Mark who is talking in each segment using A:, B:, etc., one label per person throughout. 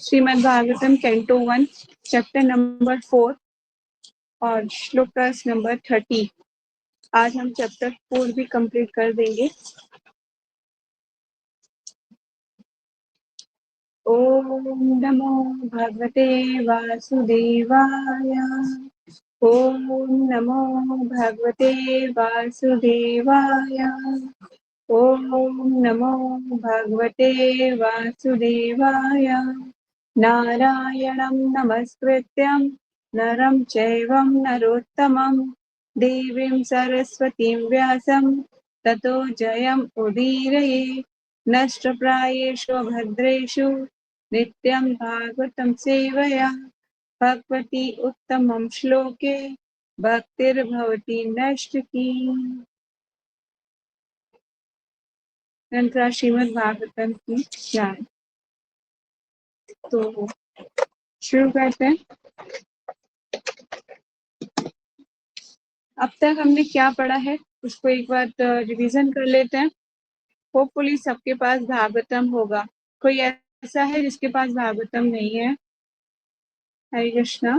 A: Shrimad Bhagavatam canto 1 chapter number 4 और श्लोक number 30। आज हम चैप्टर 4 भी कंप्लीट कर देंगे। ओम नमो भगवते वासुदेवाय। ओम नमो भगवते वासुदेवाय। ओम नमो भगवते वासुदेवाय। नारायणं नमस्कृत्यं नरं चैव नरोत्तमं देवीं सरस्वतीं व्यासं ततो जयम् उदीरये। नष्टप्रायेषु भद्रेषु नित्यं भागवतं सेवया भगवती उत्तमं श्लोके भक्तिर्भवति नष्टकी। नंतर श्रीमद् भागवतम की ज्ञान। तो शुरू करते हैं। अब तक हमने क्या पढ़ा है उसको एक बार रिवीजन कर लेते हैं। होपफुली सबके पास भागवतम होगा। कोई ऐसा है जिसके पास भागवतम नहीं है? हरे कृष्णा।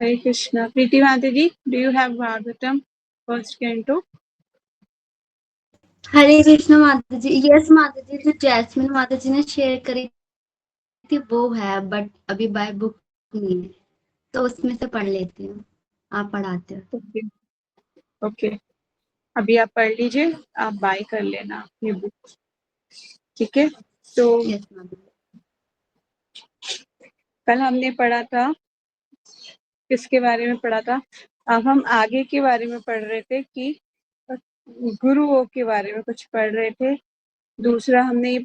A: हरे कृष्णा। प्रीति माता ji, do you have Bhagavatam first canto?
B: Hare Krishna माता जी। यस माता जी, जो जैस्मिन माता जी ने शेयर करी थी वो है, बट अभी बाय बुक नहीं है, तो उसमें से पढ़ लेती हूँ। आप पढ़ाते हो?
A: ओके ओके, अभी आप पढ़ लीजिए, आप बाय कर लेना ये बुक, ठीक है? तो
B: यस माता जी।
A: कल हमने पढ़ा था, किसके बारे में पढ़ा था? अब हम आगे के बारे में पढ़ रहे थे कि गुरुओं के बारे में कुछ पढ़ रहे थे। दूसरा हमने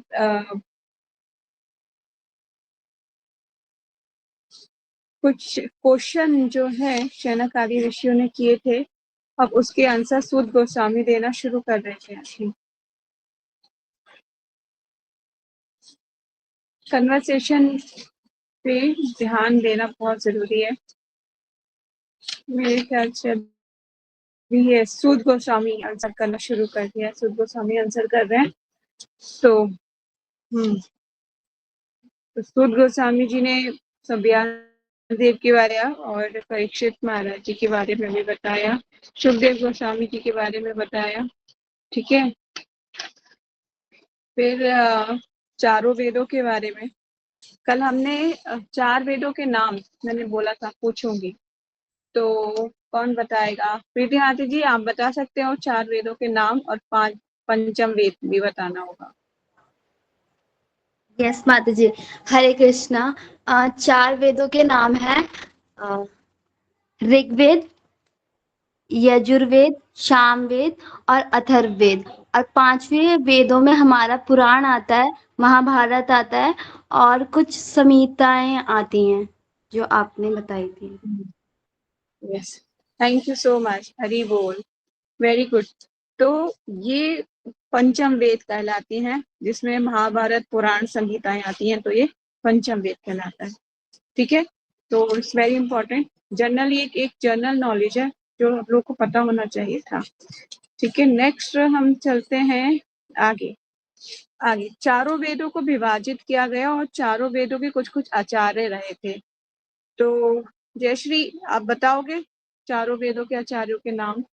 A: कुछ क्वेश्चन जो है शनक आदि ऋषियों ने किए थे, अब उसके आंसर सूत गोस्वामी देना शुरू कर रहे थे। अभी कन्वर्सेशन पे ध्यान देना बहुत जरूरी है। मेरे ख्याल से अभी ये सूत गोस्वामी आंसर करना शुरू कर दिया। सूत गोस्वामी आंसर कर रहे हैं। तो तो सूत गोस्वामी जी ने व्यासदेव के बारे में और परीक्षित महाराज जी के बारे में भी बताया, सुखदेव गोस्वामी जी के बारे में बताया, ठीक है? फिर चारों वेदों के बारे में कल हमने 4 वेदों के नाम मैंने बोला था पूछूंगी, तो कौन बताएगा? प्रीति हाथी जी, आप बता सकते हो 4 वेदों के नाम, और 5 पंचम वेद भी बताना होगा।
B: यस माता जी। हरे कृष्णा। 4 वेदों के नाम है ऋग्वेद, यजुर्वेद, सामवेद और अथर्ववेद। और 5वें वेदों में हमारा पुराण आता है, महाभारत आता है और कुछ संहिताएं आती हैं जो आपने बताई थी।
A: Yes, thank you so much. Hari बोल, वेरी गुड। तो ये पंचम वेद कहलाती हैं, जिसमें महाभारत पुराण संहिताएं आती हैं, तो ये पंचम वेद कहलाता है, ठीक है? तो इट्स वेरी इंपॉर्टेंट। जनरल ये एक जनरल नॉलेज है जो आप लोग को पता होना चाहिए था, ठीक है? नेक्स्ट हम चलते हैं आगे। आगे चारों वेदों को विभाजित किया गया और चारों वेदों के कुछ कुछ आचार्य रहे थे। तो जयश्री, आप बताओगे चारों वेदों के आचार्यों के नाम?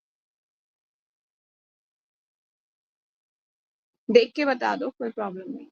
A: देख के बता दो, कोई प्रॉब्लम नहीं।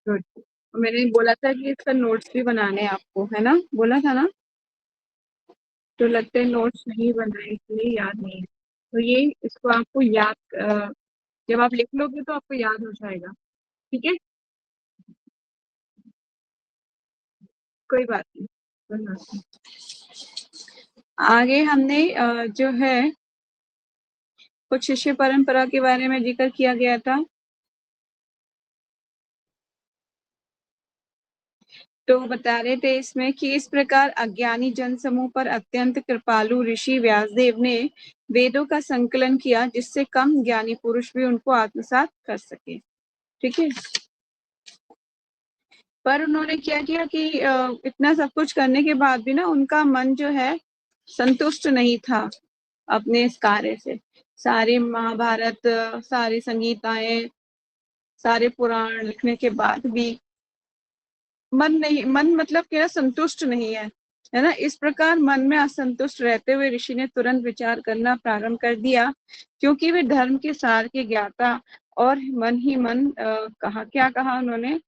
A: गुड। मैंने बोला था कि इसका नोट्स भी बनाने हैं आपको, है ना? बोला था ना? तो लगता है नोट्स नहीं बनाए, इसलिए याद नहीं है। तो ये इसको आपको याद जब आप लिख लोगे तो आपको याद हो जाएगा, ठीक है? कोई बात नहीं, कोई बात नहीं। आगे हमने जो है कुछ शिष्य परंपरा के बारे में जिक्र किया गया था। तो बता रहे थे इसमें कि इस प्रकार अज्ञानी जन समूह पर अत्यंत कृपालु ऋषि व्यासदेव ने वेदों का संकलन किया, जिससे कम ज्ञानी पुरुष भी उनको आत्मसात कर सके। ठीक है, पर उन्होंने क्या किया कि इतना सब कुछ करने के बाद भी ना उनका मन जो है संतुष्ट नहीं था अपने इस कार्य से। सारे महाभारत, सारी संगीताएं, सारे पुराण लिखने के बाद भी मन मतलब क्या, संतुष्ट नहीं है ना। इस प्रकार मन में असंतुष्ट रहते हुए ऋषि ने तुरंत विचार करना प्रारंभ कर दिया, क्योंकि वे धर्म के सार के ज्ञाता और मन ही मन क्या कहा उन्होंने,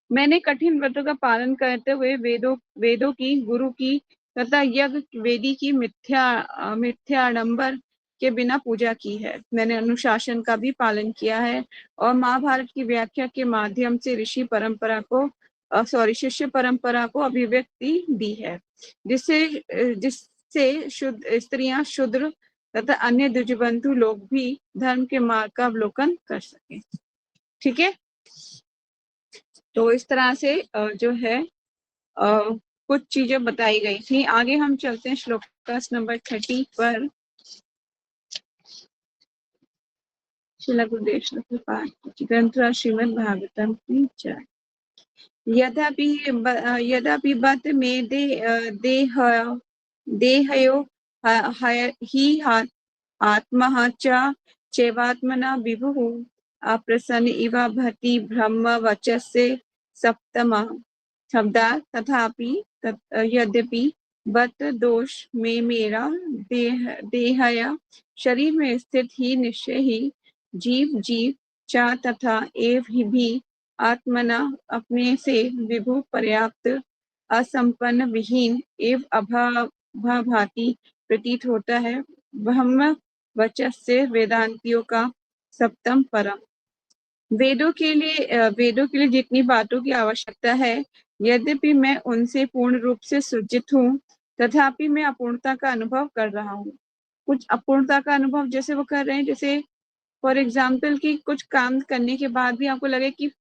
A: मैंने कठिन व्रतों का पालन करते हुए वेदों की, गुरु की तथा यज्ञ वेदी की मिथ्याडंबर के बिना पूजा की है। मैंने अनुशासन का भी पालन किया है और महाभारत की व्याख्या के माध्यम से शिष्य परंपरा को अभिव्यक्ति दी है, जिससे शुद्ध स्त्रियां, शूद्र तथा अन्य द्विजबंधु लोग भी धर्म के मार्ग का अवलोकन कर सके। ठीक है, तो इस तरह से जो है कुछ चीजें बताई गई थी। आगे हम चलते हैं श्लोक नंबर 30 पर। श्रील गुरुदेव ग्रंथ श्रीमद् भागवतम की जय। यद्यपि बत में देहयो ही आत्मा चैवात्मना विभुः अप्रसन्न इव भति ब्रह्म वचस्य सप्तमा शब्दात् तथापि यद्यपि बत दोष में मेरा देहया शरीर में स्थित ही निश्चय ही जीव चा तथा एव ही भी आत्मना अपने से विभु पर्याप्त असंपन्न विहीन एव अभाभाति प्रतीत होता है। ब्रह्म वचस्य वेदांतियों का सप्तम परम। वेदों के लिए जितनी बातों की आवश्यकता है, यद्यपि मैं उनसे पूर्ण रूप से सज्जित हूँ, तथापि मैं अपूर्णता का अनुभव कर रहा हूँ। कुछ अपूर्णता का अनुभव जैसे वो कर रहे हैं, जैसे फॉर एग्जाम्पल कि कुछ काम करने के बाद भी आपको लगे कि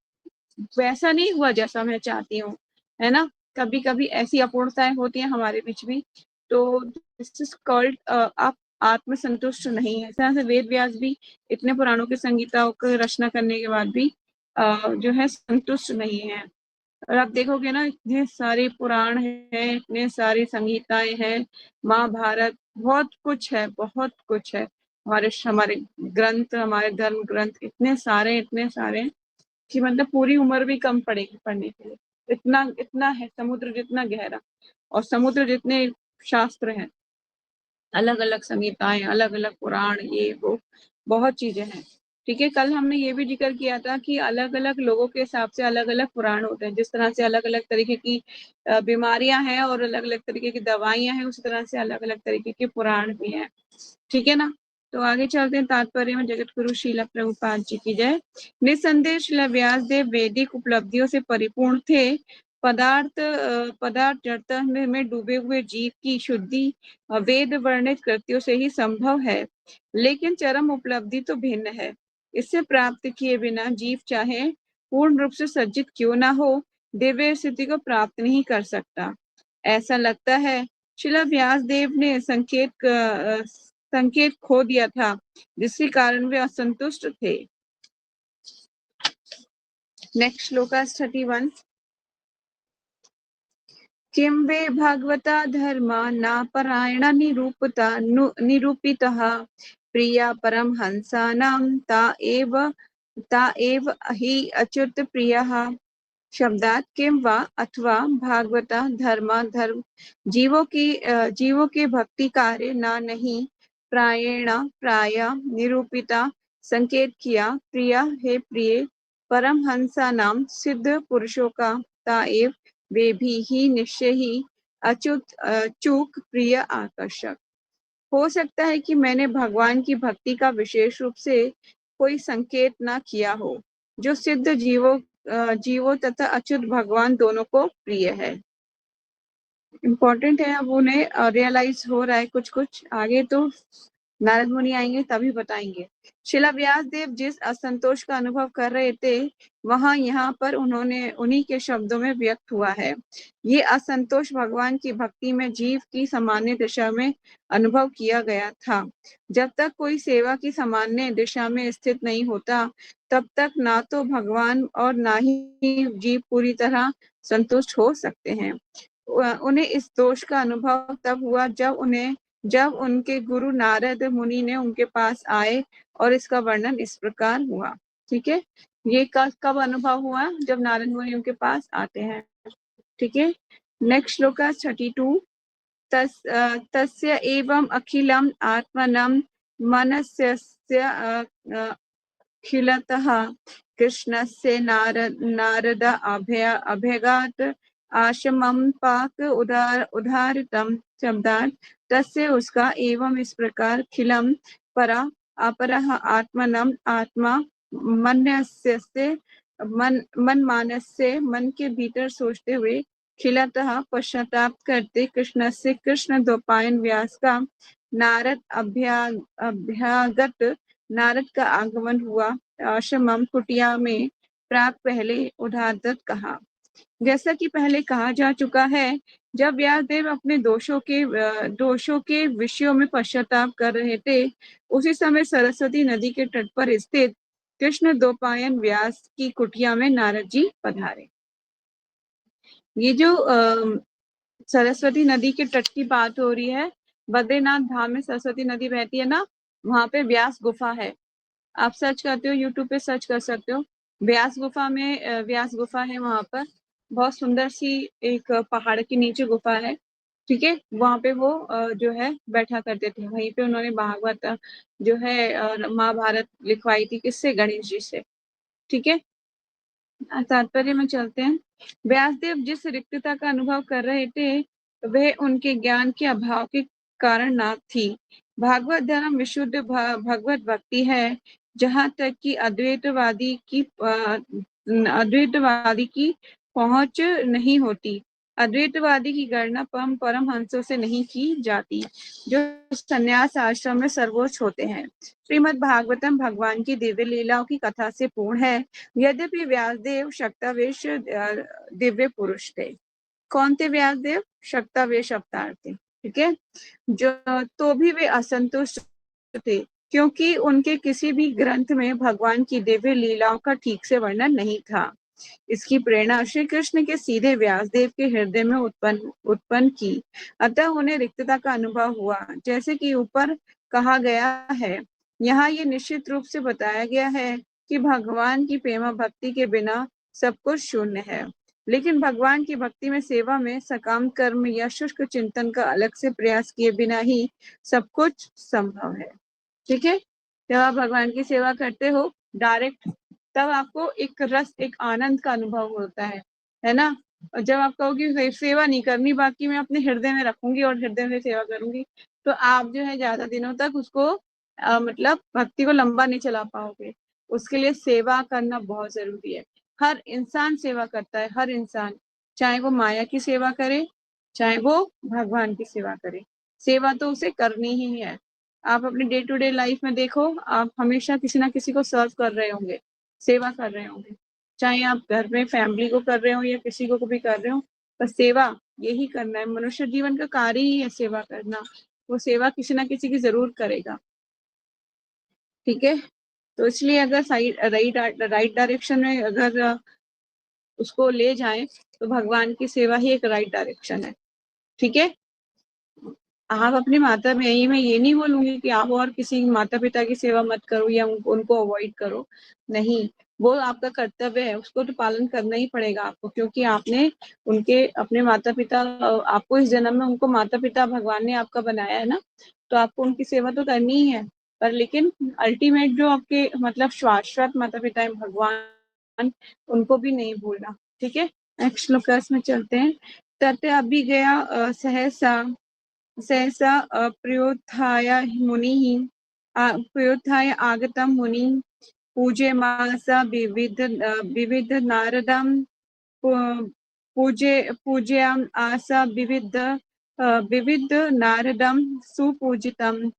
A: वैसा नहीं हुआ जैसा मैं चाहती हूँ, है ना। कभी कभी ऐसी अपूर्णताएं होती हैं हमारे बीच भी, तो दिस इज कॉल्ड आप आत्मसंतुष्ट नहीं है। इस तरह से वेद व्यास भी इतने पुराणों की संगीताओं को रचना करने के बाद भी जो है संतुष्ट नहीं है। और आप देखोगे ना, इतने सारे पुराण हैं, इतने सारी संगीताएं हैं, महाभारत, बहुत कुछ है, बहुत कुछ है। हमारे ग्रंथ, हमारे धर्म ग्रंथ इतने सारे कि मतलब पूरी उम्र भी कम पड़ेगी पढ़ने के लिए। इतना है, समुद्र जितना गहरा और समुद्र जितने शास्त्र हैं, अलग अलग संहिताएं, अलग अलग पुराण, ये वो बहुत चीजें हैं। ठीक है, कल हमने ये भी जिक्र किया था कि अलग अलग लोगों के हिसाब से अलग अलग पुराण होते हैं। जिस तरह से अलग अलग तरीके की बीमारियां हैं और अलग अलग तरीके की दवाइयां हैं, उसी तरह से अलग अलग तरीके के पुराण भी हैं। ठीक है ना। तो आगे चलते हैं तात्पर्य में। जगत गुरु श्रील प्रभुपाद जी की जय। निसंदेह श्रील व्यासदेव वैदिक उपलब्धियों से परिपूर्ण थे। पदार्थ जड़ता में डूबे हुए जीव की शुद्धि वेद वर्णित कृत्यों से ही संभव है, लेकिन चरम उपलब्धि तो भिन्न है। इससे प्राप्त किए बिना जीव चाहे पूर्ण रूप से सज्जित क्यों ना हो, दिव्य स्थिति को प्राप्त नहीं कर सकता। ऐसा लगता है श्रील व्यासदेव ने संकेत खो दिया था, जिसके कारण वे असंतुष्ट थे। नेक्स्ट श्लोक 31। किं वे भगवता धर्मा नापरायणा निरूपितः प्रिया परमहंसानां ता एव हि अच्युत प्रियः शब्दात् किं वा अथवा भागवता धर्म जीवों के भक्ति कार्य ना नहीं प्राय निरूपिता संकेत किया। प्रिया है प्रिय परमहंसा नाम सिद्ध पुरुषों का ताएव वे भी ही निश्चय ही चूक प्रिय आकर्षक। हो सकता है कि मैंने भगवान की भक्ति का विशेष रूप से कोई संकेत ना किया हो, जो सिद्ध जीवों तथा अच्युत भगवान दोनों को प्रिय है। इम्पोर्टेंट है, अब उन्हें रियलाइज हो रहा है कुछ आगे तो नारद मुनि आएंगे तभी बताएंगे। शिला व्यास देव जिस असंतोष का अनुभव कर रहे थे वहां यहाँ पर उन्होंने उन्हीं के शब्दों में व्यक्त हुआ है। ये असंतोष भगवान की भक्ति में जीव की सामान्य दिशा में अनुभव किया गया था। जब तक कोई सेवा की सामान्य दिशा में स्थित नहीं होता तब तक ना तो भगवान और ना ही जीव पूरी तरह संतुष्ट हो सकते हैं। उन्हें इस दोष का अनुभव तब हुआ जब उनके गुरु नारद मुनि ने उनके पास आए और इसका वर्णन इस प्रकार हुआ। ठीक है, ये कब अनुभव हुआ? जब नारद मुनि उनके पास आते हैं। ठीक है, नेक्स्ट श्लोक 32। तस्य एवं अखिलम आत्मनम मनस्य खिलतः कृष्णस्य नारद अभ्यगात आशमं पाक उदाहृतम शब्दार्थ तस्य उसका एवं इस प्रकार खिलम परा अपरः आत्मनम आत्मा मनस्य मन मानस से मन के भीतर सोचते हुए खिलतः पश्चाताप करते कृष्ण द्वैपायन व्यास का नारद अभ्यागत नारद का आगमन हुआ आश्रमम कुटिया में प्राक पहले उदाहरत कहा। जैसा कि पहले कहा जा चुका है, जब व्यासदेव अपने दोषों के विषयों में पश्चाताप कर रहे थे उसी समय सरस्वती नदी के तट पर स्थित कृष्ण द्वैपायन व्यास की कुटिया में नारद जी पधारे। ये जो सरस्वती नदी के तट की बात हो रही है, बद्रीनाथ धाम में सरस्वती नदी बहती है ना, वहां पे व्यास गुफा है। आप सर्च करते हो, यूट्यूब पे सर्च कर सकते हो, व्यास गुफा में व्यास गुफा है। वहां पर बहुत सुंदर सी एक पहाड़ के नीचे गुफा है। ठीक है, वहां पे वो जो है बैठा करते थे। वहीं पे उन्होंने भागवत जो है महाभारत लिखवाई थी, किससे? गणेश जी से। ठीक है, तात्पर्य में चलते हैं। व्यासदेव जिस रिक्तता का अनुभव कर रहे थे वह उनके ज्ञान के अभाव के कारण ना थी। भागवत धर्म विशुद्ध भगवत भक्ति है। जहाँ तक कि अद्वैतवादी की पहुंच नहीं होती। अद्वैतवादी की गणना परमहंसों से नहीं की जाती जो संन्यास आश्रम में सर्वोच्च होते हैं। श्रीमद् भागवतम भगवान की दिव्य लीलाओं की कथा से पूर्ण है। यद्यपि व्यासदेव शक्तावेश दिव्य पुरुष थे। कौन थे व्यासदेव? शक्तावेश अवतार थे। ठीक है, जो तो भी वे असंतुष्ट थे क्योंकि उनके किसी भी ग्रंथ में भगवान की दिव्य लीलाओं का ठीक से वर्णन नहीं था। इसकी प्रेरणा श्री कृष्ण के सीधे व्यासदेव के हृदय में उत्पन्न की। अतः उन्हें रिक्तता का अनुभव हुआ। जैसे कि ऊपर कहा गया है, यहाँ ये निश्चित रूप से बताया गया है कि भगवान की प्रेमा भक्ति के बिना सब कुछ शून्य है। लेकिन भगवान की भक्ति में सेवा में सकाम कर्म या शुष्क चिंतन का अलग से प्रयास किए बिना ही सब कुछ संभव है। ठीक है, जब आप भगवान की सेवा करते हो डायरेक्ट, तब आपको एक रस, एक आनंद का अनुभव होता है ना। और जब आप कहोगे सेवा नहीं करनी, बाकी मैं अपने हृदय में रखूंगी और हृदय में सेवा करूंगी, तो आप जो है ज्यादा दिनों तक उसको मतलब भक्ति को लंबा नहीं चला पाओगे। उसके लिए सेवा करना बहुत जरूरी है। हर इंसान सेवा करता है, हर इंसान, चाहे वो माया की सेवा करे चाहे वो भगवान की सेवा करे, सेवा तो उसे करनी ही है। आप अपने डे टू डे लाइफ में देखो, आप हमेशा किसी ना किसी को सर्व कर रहे होंगे, सेवा कर रहे होंगे, चाहे आप घर में फैमिली को कर रहे हो या किसी को भी कर रहे हो, पर सेवा यही करना है। मनुष्य जीवन का कार्य ही है सेवा करना। वो सेवा किसी ना किसी की जरूर करेगा। ठीक है, तो इसलिए अगर राइट डायरेक्शन में अगर उसको ले जाएं तो भगवान की सेवा ही एक राइट डायरेक्शन है। ठीक है, आप अपने माता मैं ये नहीं बोलूंगी कि आप और किसी माता पिता की सेवा मत करो या उनको अवॉइड करो। नहीं, वो आपका कर्तव्य है, उसको तो पालन करना ही पड़ेगा आपको, क्योंकि आपने उनके अपने माता पिता, आपको इस जन्म में उनको माता पिता भगवान ने आपका बनाया है ना, तो आपको उनकी सेवा तो करनी ही है। पर लेकिन अल्टीमेट जो आपके मतलब शाश्वत माता पिता है भगवान, उनको भी नहीं भूलना। ठीक है, नेक्स्ट श्लोक में चलते हैं। तत् अभिगया सहसा प्रयोत्थाय आगतं मुनिः पूज्यमास विविध नारदं पूज्याम् आस विविध नारदं सुपूजितं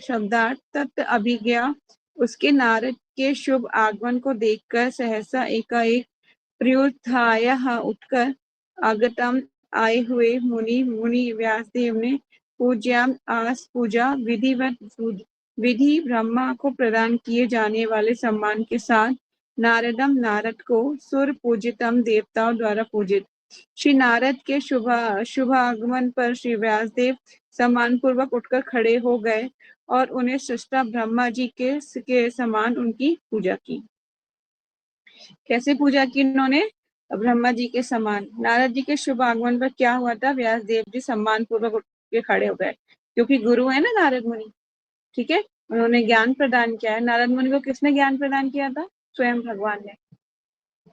A: शब्दार्थ तत् अभिज्ञा उसके नारद के शुभ आगमन को देखकर सहसा एकाएक प्रयुत्थाय उठकर आगतम आए हुए मुनि व्यासदेव ने पूज्याम आस पूजा विधि ब्रह्मा को प्रदान किए जाने वाले सम्मान के साथ नारद को सुर पूजितम देवताओं द्वारा पूजित। श्री नारद के शुभ आगमन पर श्री व्यासदेव सम्मान पूर्वक उठकर खड़े हो गए और उन्हें सृष्टा ब्रह्मा जी के समान उनकी पूजा की। कैसे पूजा की उन्होंने? ब्रह्मा जी के समान। नारद जी के शुभ आगमन पर क्या हुआ था? व्यासदेव जी सम्मान पूर्वक उठ के खड़े हो गए, क्योंकि गुरु है ना नारद मुनि, ठीक है, उन्होंने ज्ञान प्रदान किया है। नारद मुनि को किसने ज्ञान प्रदान किया था? स्वयं भगवान ने,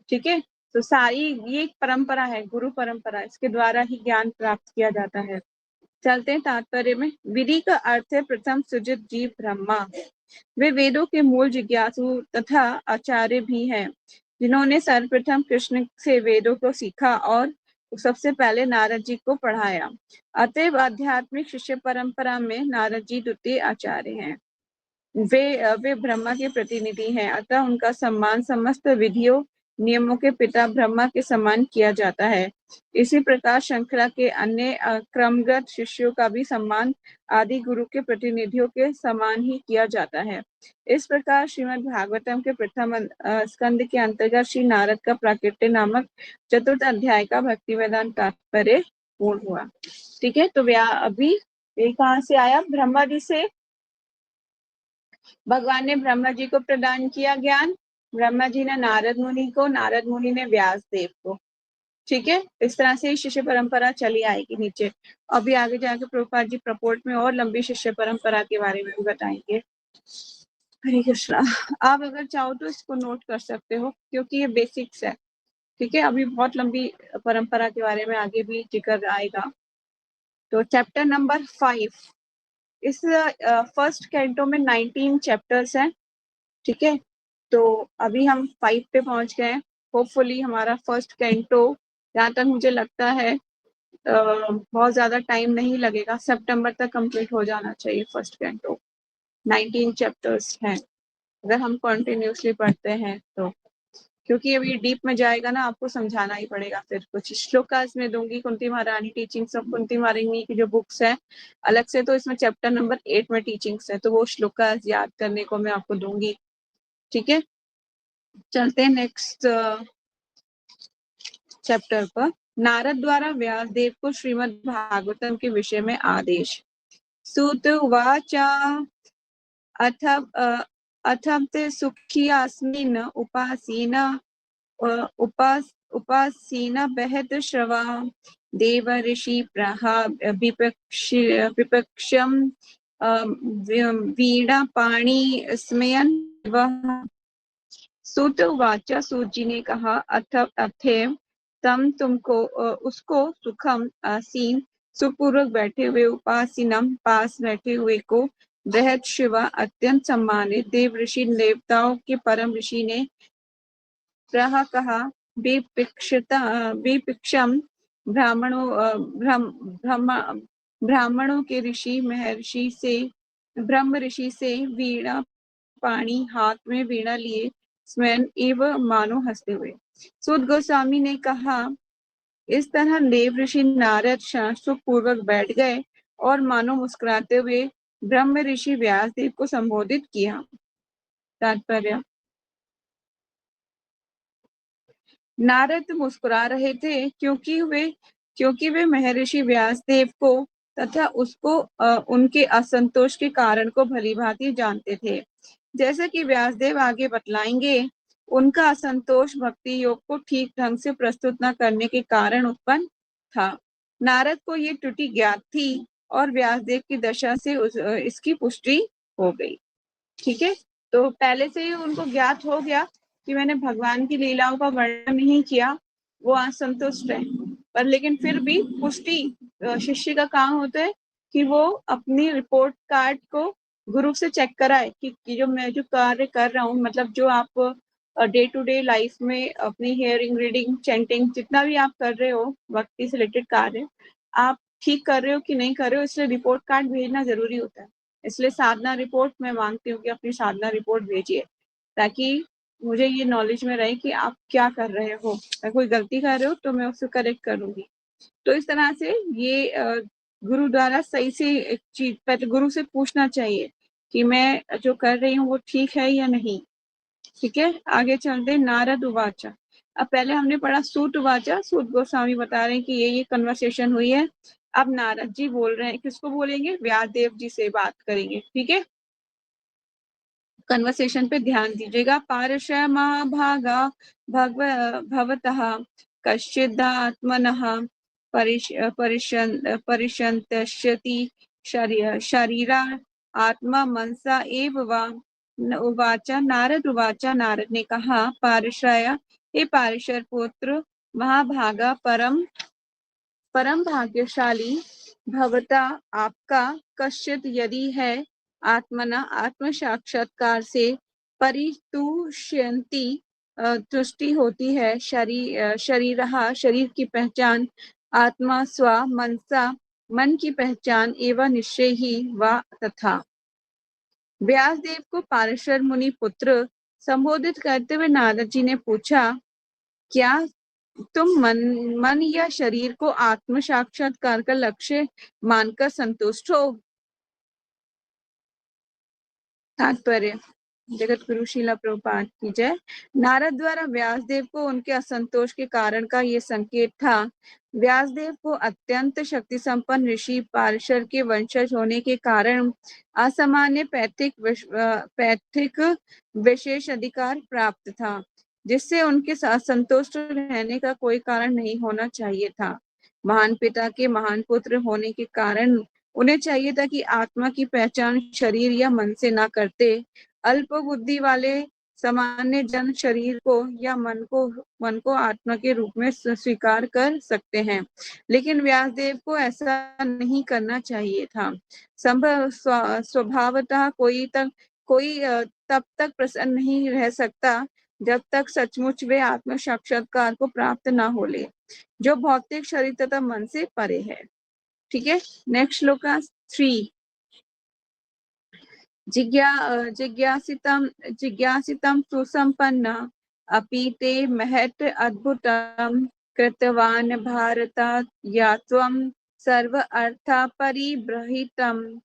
A: ठीक है। तो सारी ये एक परंपरा है, गुरु परंपरा, इसके द्वारा ही ज्ञान प्राप्त किया जाता है। चलते हैं तात्पर्य में। विधि का अर्थ है प्रथम सृजित जीव ब्रह्मा। वे वेदों के मूल जिज्ञासु तथा आचार्य भी हैं, जिन्होंने सर्वप्रथम कृष्ण से वेदों को सीखा और सबसे पहले नारद जी को पढ़ाया। अतएव आध्यात्मिक शिष्य परंपरा में नारद जी द्वितीय आचार्य हैं। वे ब्रह्मा के प्रतिनिधि हैं, अतः उनका सम्मान समस्त विधियों नियमों के पिता ब्रह्मा के समान किया जाता है। इसी प्रकार श्रृंखला के अन्य क्रमगत शिष्यों का भी सम्मान आदि गुरु के प्रतिनिधियों के समान ही किया जाता है। इस प्रकार श्रीमद् भागवतम के प्रथम स्कंद के अंतर्गत श्री नारद का प्राकृत्य नामक चतुर्थ अध्याय का भक्ति वेदांत तात्पर्य पूर्ण हुआ। ठीक है, तो अभी ये कहाँ से आया? ब्रह्मा जी से भगवान ने ब्रह्मा जी को प्रदान किया ज्ञान, ब्रह्मा जी ने नारद मुनि को, नारद मुनि ने व्यास देव को। ठीक है, इस तरह से शिष्य परंपरा चली आएगी नीचे। अभी आगे जाके प्रभुपाद जी प्रपोर्ट में और लंबी शिष्य परंपरा के बारे में भी बताएंगे। हरे कृष्णा। आप अगर चाहो तो इसको नोट कर सकते हो, क्योंकि ये बेसिक्स है। ठीक है, अभी बहुत लंबी परंपरा के बारे में आगे भी जिक्र आएगा। तो चैप्टर नंबर 5, इस फर्स्ट कैंटो में 19 चैप्टर्स हैं। ठीक है, तो अभी हम 5 पे पहुंच गए हैं। होपफुली हमारा फर्स्ट कैंटो, जहाँ तक मुझे लगता है बहुत ज्यादा टाइम नहीं लगेगा, सितंबर तक कंप्लीट हो जाना चाहिए फर्स्ट कैंटो। 19 चैप्टर्स हैं अगर हम कंटिन्यूसली पढ़ते हैं तो, क्योंकि अभी डीप में जाएगा ना, आपको समझाना ही पड़ेगा। फिर कुछ श्लोकास में दूंगी, कुंती महारानी टीचिंग्स ऑफ कुंती महारानी की जो बुक्स है अलग से, तो इसमें चैप्टर नंबर 8 में टीचिंग्स है, तो वो श्लोकास याद करने को मैं आपको दूंगी। ठीक है, चलते हैं नेक्स्ट चैप्टर पर। नारद द्वारा व्यासदेव को श्रीमद् भागवतम के विषय में आदेश। सूत उवाचा अथ सुखी अस्मिन् उपासीन बहत श्रवा देव ऋषि प्रहा विपक्षम वीणा पाणी स्मयन वह। सूत वाचा, सूत जी ने कहा, अथेव तुमको उसको सुखम आसीन सुखपूर्वक बैठे हुए, उपासीनम पास बैठे हुए को, बृहत शिवा अत्यंत सम्मानित देव ऋषि देवताओं के परम ऋषि ने प्रहा कहा, विपिक्षम ब्राह्मणों के ऋषि महर्षि से ब्रह्म ऋषि से वीणा पाणी हाथ में वीणा लिए स्वयं एवं मानो हंसते हुए। सूत गोस्वामी ने कहा, इस तरह देव ऋषि नारद सुख पूर्वक बैठ गए और मानो मुस्कुराते हुए ब्रह्म ऋषि व्यासदेव को संबोधित किया। तात्पर्य, नारद मुस्कुरा रहे थे क्योंकि वे महर्षि व्यासदेव को तथा उसको उनके असंतोष के कारण को भलीभांति जानते थे। जैसा कि व्यासदेव आगे बतलाएंगे, उनका असंतोष भक्ति योग को ठीक ढंग से प्रस्तुत न करने के कारण उत्पन्न था। नारद को ये त्रुटि ज्ञात थी और व्यासदेव की दशा से इसकी पुष्टि हो गई। ठीक है, तो पहले से ही उनको ज्ञात हो गया कि मैंने भगवान की लीलाओं का वर्णन नहीं किया, वो असंतुष्ट है। पर लेकिन फिर भी पुष्टि शिष्य का काम होता है कि वो अपनी रिपोर्ट कार्ड को गुरु से चेक कराए कि जो मैं जो कार्य कर रहा हूँ, मतलब जो आप डे टू डे लाइफ में अपनी हियरिंग, रीडिंग, चैंटिंग, जितना भी आप कर रहे हो भक्ति से रिलेटेड कार्य, आप ठीक कर रहे हो कि नहीं कर रहे हो, इसलिए रिपोर्ट कार्ड भेजना जरूरी होता है। इसलिए साधना रिपोर्ट मैं मांगती हूँ कि अपनी साधना रिपोर्ट भेजिए, ताकि मुझे ये नॉलेज में रहे कि आप क्या कर रहे हो। अगर कोई गलती कर रहे हो तो मैं उसको करेक्ट करूंगी। तो इस तरह से ये गुरु द्वारा सही से एक चीज पहले गुरु से पूछना चाहिए कि मैं जो कर रही हूँ वो ठीक है या नहीं। ठीक है, आगे चलते। नारद उवाचा। अब पहले हमने पढ़ा सूत उवाचा, सूत गोस्वामी बता रहे हैं कि ये कन्वर्सेशन हुई है। अब नारद जी बोल रहे हैं, किसको बोलेंगे? व्यास देव जी से बात करेंगे। ठीक है, कन्वर्सेशन पे ध्यान दीजिएगा। पार्श महाभागा भवतः कश्चिदात्मनः परिशन्तष्यति शरीरा आत्मा मनसा एव वा। उवाच नारद उवाच, नारद ने कहा, पार्षय, हे पार्षद पुत्र महाभागा, परम भाग्यशाली भवता आपका कश्चित यदि है आत्मना आत्म साक्षात्कार से परितुष्यन्ति तुष्टि होती है शरीर की पहचान, आत्मा स्व मनसा मन की पहचान, एवं निश्चय ही वा तथा। व्यासदेव को पार्षद मुनि पुत्र संबोधित करते हुए नारद जी ने पूछा, क्या तुम मन या शरीर को आत्म साक्षात्कार का लक्ष्य मानकर संतुष्ट हो? तात्पर्य। जगत गुरु श्रीला प्रभुपाद की जय। नारद द्वारा व्यासदेव को उनके असंतोष के कारण का ये संकेत था। व्यासदेव को अत्यंत शक्ति संपन्न ऋषि पार्षद के वंशज होने के कारण असामान्य पैतृक विशेष अधिकार प्राप्त था, जिससे उनके साथ संतुष्ट रहने का कोई कारण नहीं होना चाहिए था। महान पिता के महान पुत्र होने के कारण उन्हें चाहिए था कि आत्मा की पहचान शरीर या मन से ना करते। अल्प बुद्धि वाले सामान्य जन शरीर को या मन को आत्मा के रूप में स्वीकार कर सकते हैं, लेकिन व्यासदेव को ऐसा नहीं करना चाहिए था। स्वभावतः कोई तब तक प्रसन्न नहीं रह सकता जब तक सचमुच वे आत्म साक्षात्कार को प्राप्त ना हो ले, जो भौतिक शरीर तथा मन से परे है। ठीक है, नेक्स्ट श्लोक 3। जिज्ञासितं सुसंपन्न अपि ते महत् अद्भुतं कृतवान् भारत, या त्वं सर्व अर्था परिबृहितं।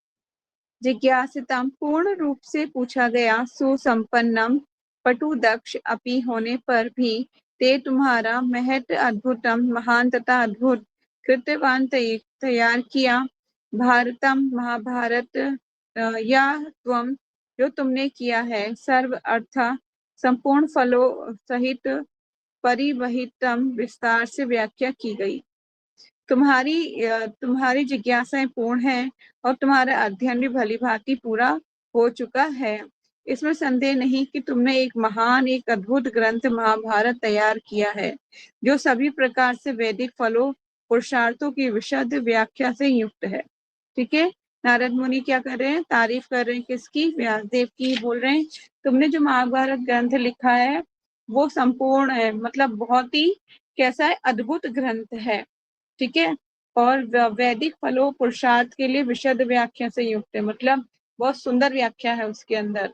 A: जिज्ञासितं पूर्ण रूप से पूछा गया, सुसंपन्नम पटु दक्ष अपि होने पर भी, ते तुम्हारा महत् अद्भुतम महान तथा अद्भुत कृतवान तैयार किया भारतम महाभारत, या त्वम जो तुमने किया है सर्व अर्थ संपूर्ण फलों सहित परिवहितम विस्तार से व्याख्या की गई। तुम्हारी जिज्ञासाएं पूर्ण हैं और तुम्हारा अध्ययन भी भली भांति पूरा हो चुका है। इसमें संदेह नहीं कि तुमने एक अद्भुत ग्रंथ महाभारत तैयार किया है, जो सभी प्रकार से वैदिक फलों पुरुषार्थों की विशद व्याख्या से युक्त है। ठीक है, नारद मुनि क्या कर रहे हैं? तारीफ कर रहे हैं। किसकी? व्यासदेव की। बोल रहे हैं तुमने जो महाभारत ग्रंथ लिखा है वो संपूर्ण है, मतलब बहुत ही कैसा है? अद्भुत ग्रंथ है। ठीक है, और वैदिक फलों पुरुषार्थ के लिए विशद व्याख्या से युक्त है, मतलब बहुत सुंदर व्याख्या है उसके अंदर।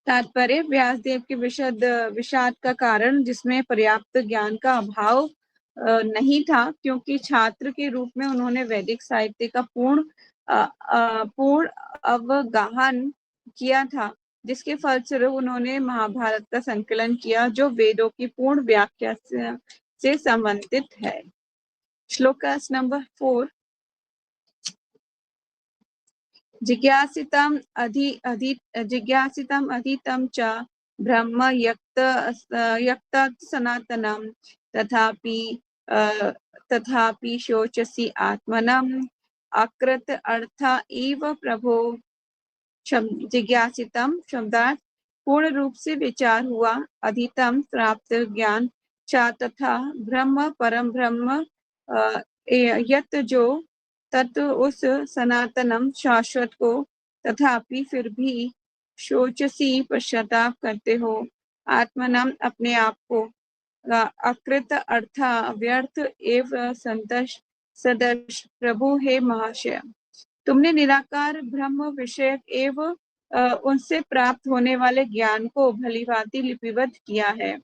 A: तात्पर्य। व्यासदेव के विषाद का कारण जिसमें पर्याप्त ज्ञान का अभाव नहीं था, क्योंकि छात्र के रूप में उन्होंने वैदिक साहित्य का पूर्ण अवगाहन किया था, जिसके फलस्वरूप उन्होंने महाभारत का संकलन किया, जो वेदों की पूर्ण व्याख्या से संबंधित है। श्लोक नंबर 4। जिज्ञासितम् अधीतं च ब्रह्म यक्तत् सनातनं, तथापि शोचसि आत्मनम् अकृत अर्थ इव प्रभो। जिज्ञासितम शब्दार्थ पूर्ण रूप से विचार हुआ, अधीतम प्राप्त ज्ञान, च तथा ब्रह्म परम ब्रह्म, यत जो तत्व उस सनातनम शाश्वत को, तथापि फिर भी शोचसी पश्चाताप करते हो, आत्मनाम अपने आप को, अकृत अर्थ व्यर्थ एवं संतोष सदर्श प्रभु हे महाशय। तुमने निराकार ब्रह्म विषयक एवं उनसे प्राप्त होने वाले ज्ञान को भलीभांति लिपिबद्ध किया है।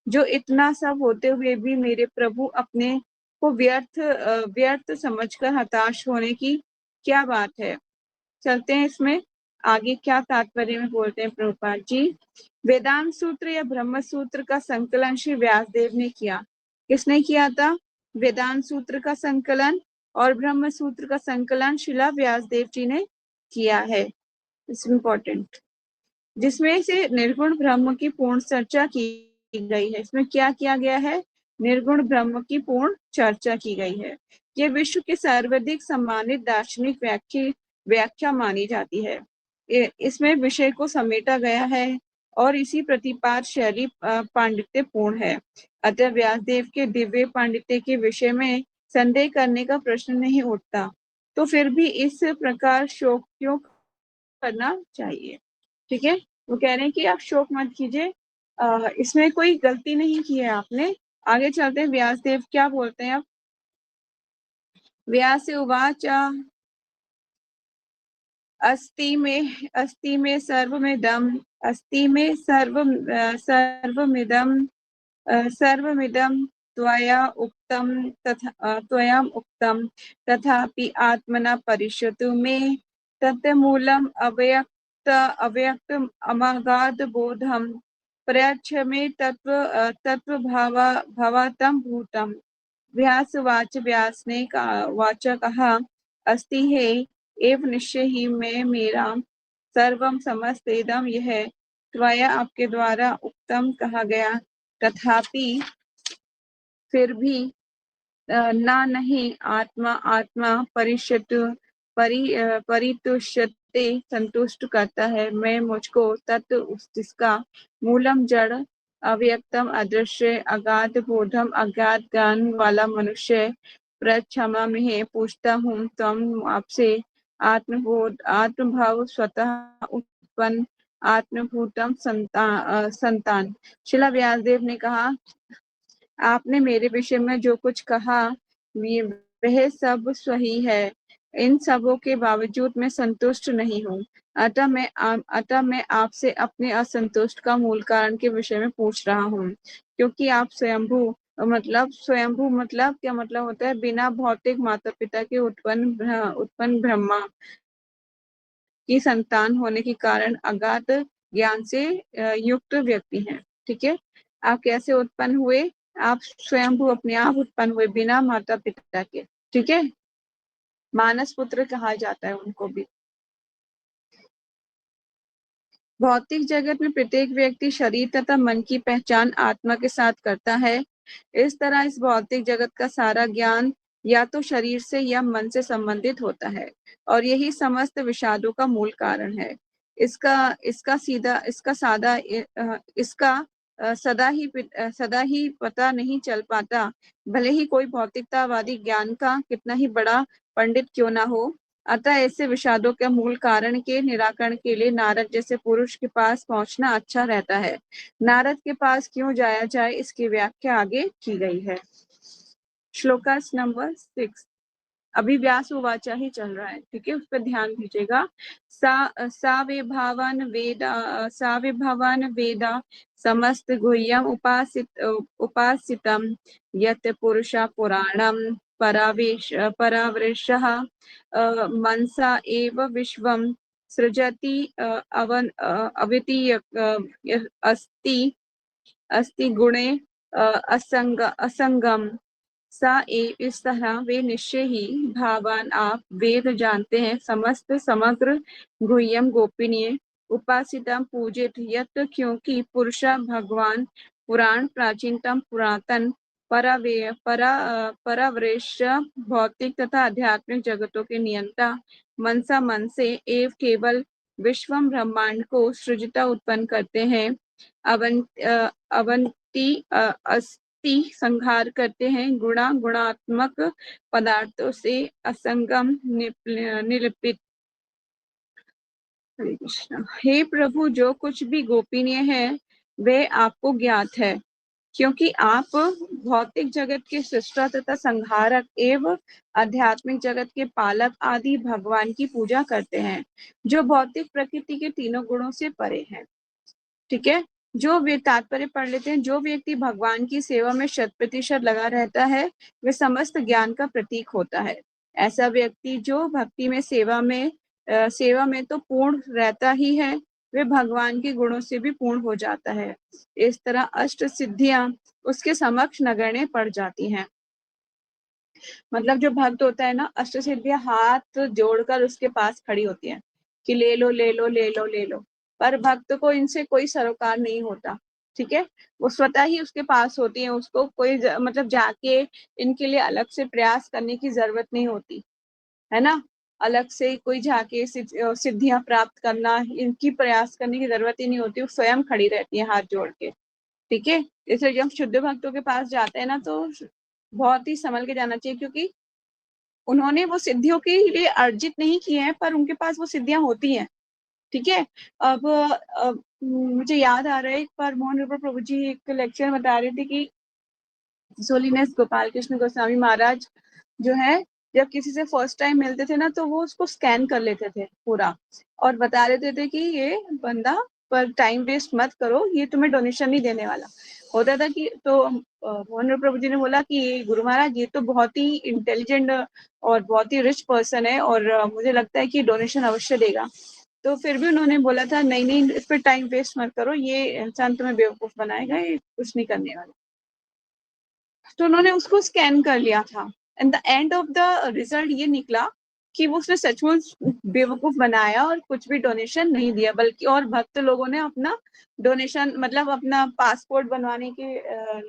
A: जो इतना सब होते हुए भी मेरे प्रभु अपने को व्यर्थ समझकर हताश होने की क्या बात है। चलते हैं इसमें आगे क्या तात्पर्य में बोलते हैं प्रभुपाद जी। वेदांत सूत्र या ब्रह्म सूत्र का संकलन श्री व्यासदेव ने किया। किसने किया था? वेदांत सूत्र का संकलन और ब्रह्म सूत्र का संकलन शिला व्यासदेव जी ने किया है। It's important. जिसमें से निर्गुण ब्रह्म की पूर्ण चर्चा की गई है। इसमें क्या किया गया है? निर्गुण ब्रह्म की पूर्ण चर्चा की गई है। ये विश्व के सर्वाधिक सम्मानित दार्शनिक व्याख्या मानी जाती है। इसमें विषय को समेटा गया है और इसी प्रतिपाद शैली पांडित्यपूर्ण है। अतः व्यासदेव के दिव्य पांडित्य के विषय में संदेह करने का प्रश्न नहीं उठता। तो फिर भी इस प्रकार शोक क्यों करना चाहिए? ठीक है, वो कह रहे हैं कि आप शोक मत कीजिए, इसमें कोई गलती नहीं की है आपने। आगे चलते हैं, व्यासदेव क्या बोलते हैं अब। व्यास उवाच अस्ति में सर्वमिदं त्वया उक्तं तथापि आत्मना परिष्यतु मे तन्मूलम् अव्यक्तम् अमगाधबोधं प्रयच्छ मे तत्त्वभावात्मं भूतम्। व्यासवाच व्यास ने वाचा कहा, अस्ति है एव निश्चय ही में मेरा सर्वम समस्त इदम यह त्वया आपके द्वारा उत्तम कहा गया। तथापि फिर भी ना नहीं आत्मा परितुष्यते संतुष्ट करता है। मैं मुझको तत्व जिसका मूलम जड़ अव्यक्तम अदृश्य अगाध बोधम अज्ञात ज्ञान वाला मनुष्य प्रक्षमा में पूछता हूँ। तुम आपसे आत्मभाव स्वतः उत्पन्न आत्मभूतम संतान। शिला व्यासदेव ने कहा, आपने मेरे विषय में जो कुछ कहा वह सब सही है। इन सबों के बावजूद मैं संतुष्ट नहीं हूँ। अतः मैं आपसे अपने असंतुष्ट का मूल कारण के विषय में पूछ रहा हूँ। क्योंकि आप स्वयंभू मतलब क्या मतलब होता है? बिना भौतिक माता पिता के उत्पन्न ब्रह्मा की संतान होने के कारण अगाध ज्ञान से युक्त व्यक्ति हैं। ठीक है, आप कैसे उत्पन्न हुए? आप स्वयंभू अपने आप उत्पन्न हुए बिना माता पिता के। ठीक है, मानस पुत्र कहा जाता है उनको भी। भौतिक जगत में प्रत्येक व्यक्ति शरीर तथा मन की पहचान आत्मा के साथ करता है। इस तरह इस भौतिक जगत का सारा ज्ञान या तो शरीर से या मन से संबंधित होता है और यही समस्त विषादों का मूल कारण है। इसका सदा ही पता नहीं चल पाता, भले ही कोई भौतिकतावादी ज्ञान का कितना ही बड़ा पंडित क्यों ना हो। अतः ऐसे विषादों के मूल कारण के निराकरण के लिए नारद जैसे पुरुष के पास पहुंचना अच्छा रहता है। नारद के पास क्यों जाया जाए, इसकी व्याख्या आगे की गई है। श्लोकास नंबर 6। अभी व्यास उवाचा ही चल रहा है। ठीक है, उस पर ध्यान दीजिएगा। सा वे भवान वेदा समस्त गुह्यम उपासितम यत् पुरुषा पुराणम परावृषः मनसा एव विश्वम सृजति अवितीय अस्ति गुणे असंगम सा एव। इस तरह वे निश्चय ही भावान आप वेद जानते हैं समस्त समग्र गुह्यम गोपनीय उपासितम पूजित यत् क्योंकि पुरुषा भगवान पुराण प्राचीनतम पुरातन परावृष भौतिक तथा आध्यात्मिक जगतों के नियंता मनसा मन से एव केवल विश्वम ब्रह्मांड को सृजता उत्पन्न करते हैं। अवंती संहार करते हैं गुणात्मक पदार्थों से असंगम निलिपित। हरे कृष्णा। हे प्रभु, जो कुछ भी गोपनीय है वह आपको ज्ञात है। क्योंकि आप भौतिक जगत के सृष्टा तथा संहारक एवं आध्यात्मिक जगत के पालक आदि भगवान की पूजा करते हैं, जो भौतिक प्रकृति के तीनों गुणों से परे हैं। ठीक है, जो वे तात्पर्य पढ़ लेते हैं, जो व्यक्ति भगवान की सेवा में 100% लगा रहता है, वे समस्त ज्ञान का प्रतीक होता है। ऐसा व्यक्ति जो भक्ति में सेवा में तो पूर्ण रहता ही है, वे भगवान के गुणों से भी पूर्ण हो जाता है। इस तरह अष्ट सिद्धियां उसके समक्ष नगण्य पड़ जाती हैं। मतलब जो भक्त होता है ना, अष्ट सिद्धियां हाथ जोड़कर उसके पास खड़ी होती हैं कि ले लो ले लो ले लो ले लो, पर भक्त को इनसे कोई सरोकार नहीं होता। ठीक है, वो स्वतः ही उसके पास होती है, उसको कोई मतलब जाके इनके लिए अलग से प्रयास करने की जरूरत नहीं होती है ना। अलग से कोई जाके सिद्धियां प्राप्त करना, इनकी प्रयास करने की जरूरत ही नहीं होती, वो स्वयं खड़ी रहती है हाथ जोड़ के। ठीक है, इसलिए जब शुद्ध भक्तों के पास जाते हैं ना, तो बहुत ही संभल के जाना चाहिए, क्योंकि उन्होंने वो सिद्धियों के लिए अर्जित नहीं किए हैं, पर उनके पास वो सिद्धियां होती हैं। ठीक है, अब मुझे याद आ रहा है, एक बार मोहन रूपा प्रभु जी एक लेक्चर में बता रहे थे कि होलीनेस गोपाल कृष्ण गोस्वामी महाराज जो है, जब किसी से फर्स्ट टाइम मिलते थे ना, तो वो उसको स्कैन कर लेते थे पूरा, और बता देते थे कि ये बंदा, पर टाइम वेस्ट मत करो, ये तुम्हें डोनेशन नहीं देने वाला। होता था कि तो मोहन प्रभु जी ने बोला कि गुरु महाराज, ये तो बहुत ही इंटेलिजेंट और बहुत ही रिच पर्सन है, और मुझे लगता है कि डोनेशन अवश्य देगा। तो फिर भी उन्होंने बोला था, नहीं नहीं, इस पर टाइम वेस्ट मत करो, ये इंसान तुम्हें बेवकूफ बनाएगा, ये कुछ नहीं करने वाला। तो उन्होंने उसको स्कैन कर लिया था, and the end of the result ये निकला कि वो उसने सचमुच बेवकूफ बनाया और कुछ भी डोनेशन नहीं दिया, बल्कि और भक्त लोगों ने अपना डोनेशन, मतलब अपना पासपोर्ट बनवाने के